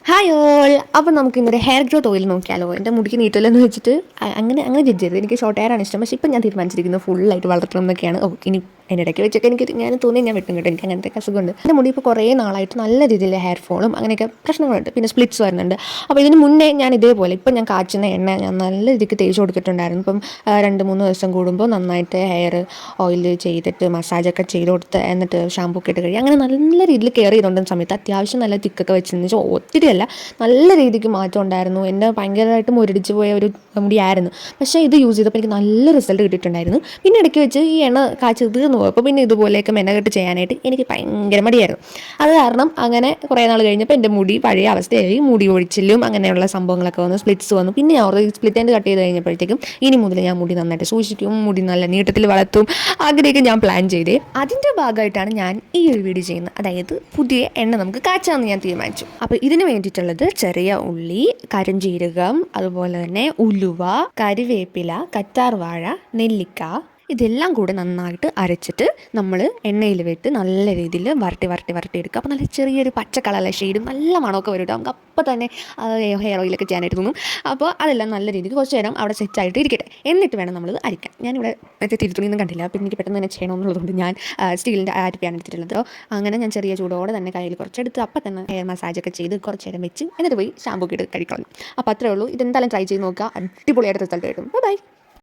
Hi all. അപ്പോൾ നമുക്ക് ഇന്നൊരു ഹെയർ ഗ്രോത്ത് ഓയിൽ നോക്കിയാലോ. എൻ്റെ മുടിക്ക് നീട്ടില്ലെന്ന് വെച്ചിട്ട് അങ്ങനെ ജഡ്ജ് ചെയ്തത്. എനിക്ക് ഷോർട്ട് ഹെയർ ആണ് ഇഷ്ടം. പക്ഷേ ഇപ്പം ഞാൻ തീരുമാനിച്ചിരിക്കുന്നത് ഫുള്ളായിട്ട് വളർത്തണം എന്നൊക്കെയാണ്. ഇനി അതിനിടയ്ക്ക് വെച്ചൊക്കെ ഞാൻ തോന്നി ഞാൻ വെട്ടും കേട്ടോ. എനിക്ക് അങ്ങനത്തെ അസുഖമുണ്ട്. എൻ്റെ മുടി ഇപ്പോൾ കുറേ നാളായിട്ട് നല്ല രീതിയിൽ ഹെയർ ഫോളും അങ്ങനെയൊക്കെ പ്രശ്നങ്ങളുണ്ട്. പിന്നെ സ്പ്ലിറ്റ്സ് വരുന്നുണ്ട്. അപ്പോൾ ഇതിന് മുന്നേ ഞാൻ ഇതേപോലെ ഇപ്പം ഞാൻ കാച്ചുന്ന എണ്ണ ഞാൻ നല്ല രീതിക്ക് തേച്ച് കൊടുത്തിട്ടുണ്ടായിരുന്നു. ഇപ്പം 2-3 ദിവസം കൂടുമ്പോൾ നന്നായിട്ട് ഹെയർ ഓയിൽ ചെയ്തിട്ട് മസാജൊക്കെ ചെയ്ത് കൊടുത്ത് എന്നിട്ട് ഷാമ്പൂ ഒക്കെ ഇട്ട് കഴിയും. അങ്ങനെ നല്ല രീതിയിൽ കെയർ ചെയ്തുകൊണ്ടിരുന്ന സമയത്ത് അത്യാവശ്യം നല്ല തിക്കൊക്കെ വെച്ചെന്ന് വെച്ചാൽ ഒത്തിരി അല്ല, നല്ല രീതിക്ക് മാറ്റം ഉണ്ടായിരുന്നു. എൻ്റെ ഭയങ്കരമായിട്ട് മുരടിച്ച് പോയ ഒരു മുടിയായിരുന്നു. പക്ഷേ ഇത് യൂസ് ചെയ്തപ്പോൾ എനിക്ക് നല്ല റിസൾട്ട് കിട്ടിയിട്ടുണ്ടായിരുന്നു. പിന്നെ ഇടയ്ക്ക് വെച്ച് ഈ എണ്ണ കാച്ചി തീർന്നു പോയപ്പോൾ പിന്നെ ഇതുപോലെയൊക്കെ മെനക്കെട്ട് ചെയ്യാനായിട്ട് എനിക്ക് ഭയങ്കര മടിയായിരുന്നു. അത് കാരണം അങ്ങനെ കുറേ നാൾ കഴിഞ്ഞപ്പോൾ എൻ്റെ മുടി പഴയ അവസ്ഥയായി. മുടി ഒഴിച്ചിലും അങ്ങനെയുള്ള സംഭവങ്ങളൊക്കെ വന്നു, സ്പ്ലിറ്റ്സ് വന്നു. പിന്നെ ഞാൻ ഒരു സ്പ്ലിറ്റ് എൻഡ് കട്ട് ചെയ്ത് കഴിഞ്ഞപ്പോഴത്തേക്കും ഇനി മുതൽ ഞാൻ മുടി നന്നായിട്ട് സൂക്ഷിക്കും, മുടി നല്ല നീട്ടത്തിൽ വളർത്തും. അങ്ങനെയൊക്കെ ഞാൻ പ്ലാൻ ചെയ്തേ. അതിൻ്റെ ഭാഗമായിട്ടാണ് ഞാൻ ഈ ഒരു വീഡിയോ ചെയ്യുന്നത്. അതായത് പുതിയ എണ്ണ നമുക്ക് കാച്ചാമെന്ന് ഞാൻ തീരുമാനിച്ചു. അപ്പോൾ ഇതിന് വേണ്ടിയിട്ടുള്ളത് ചെറിയ ഉള്ളി, കരിഞ്ജീരകം, അതുപോലെ തന്നെ ഉലുവ, കരിവേപ്പില, കറ്റാർവാഴ, നെല്ലിക്ക, ഇതെല്ലാം കൂടെ നന്നായിട്ട് അരച്ചിട്ട് നമ്മൾ എണ്ണയിൽ വിട്ട് നല്ല രീതിയിൽ വരട്ടി എടുക്കുക. അപ്പോൾ നല്ല ചെറിയൊരു പച്ച കളറിലെ ഷെയ്ഡും നല്ല മണമൊക്കെ വരും. നമുക്ക് അപ്പോൾ തന്നെ ഹെയർ ഓയിലൊക്കെ ചെയ്യാനായിട്ട് തോന്നും. അപ്പോൾ അതെല്ലാം നല്ല രീതിക്ക് കുറച്ച് നേരം അവിടെ സെറ്റായിട്ട് ഇരിക്കട്ടെ. എന്നിട്ട് വേണം നമ്മളത് അരിക്കാൻ. ഞാനിവിടെ മറ്റേ തിരുത്തുണിയൊന്നും കണ്ടില്ല. അപ്പോൾ എനിക്ക് പെട്ടെന്ന് തന്നെ ചെയ്യണമെന്നുള്ളതുകൊണ്ട് ഞാൻ സ്റ്റീലിൻ്റെ അരിപ്പയാണ് എടുത്തിട്ടുള്ളത്. അങ്ങനെ ഞാൻ ചെറിയ ചൂടോടെ തന്നെ കയ്യിൽ കുറച്ചെടുത്ത് അപ്പം തന്നെ ഹെയർ മസാജൊക്കെ ചെയ്ത് കുറച്ച് നേരം വെച്ച് എന്നിട്ട് പോയി ഷാമ്പൂ ഇട്ട് കഴിക്കണം. അപ്പോൾ അത്രേ ഉള്ളൂ. ഇതെന്തായാലും ട്രൈ ചെയ്ത് നോക്കുക. അടിപൊളിയായിട്ട് റിസൾട്ട് കിട്ടും. ബൈ.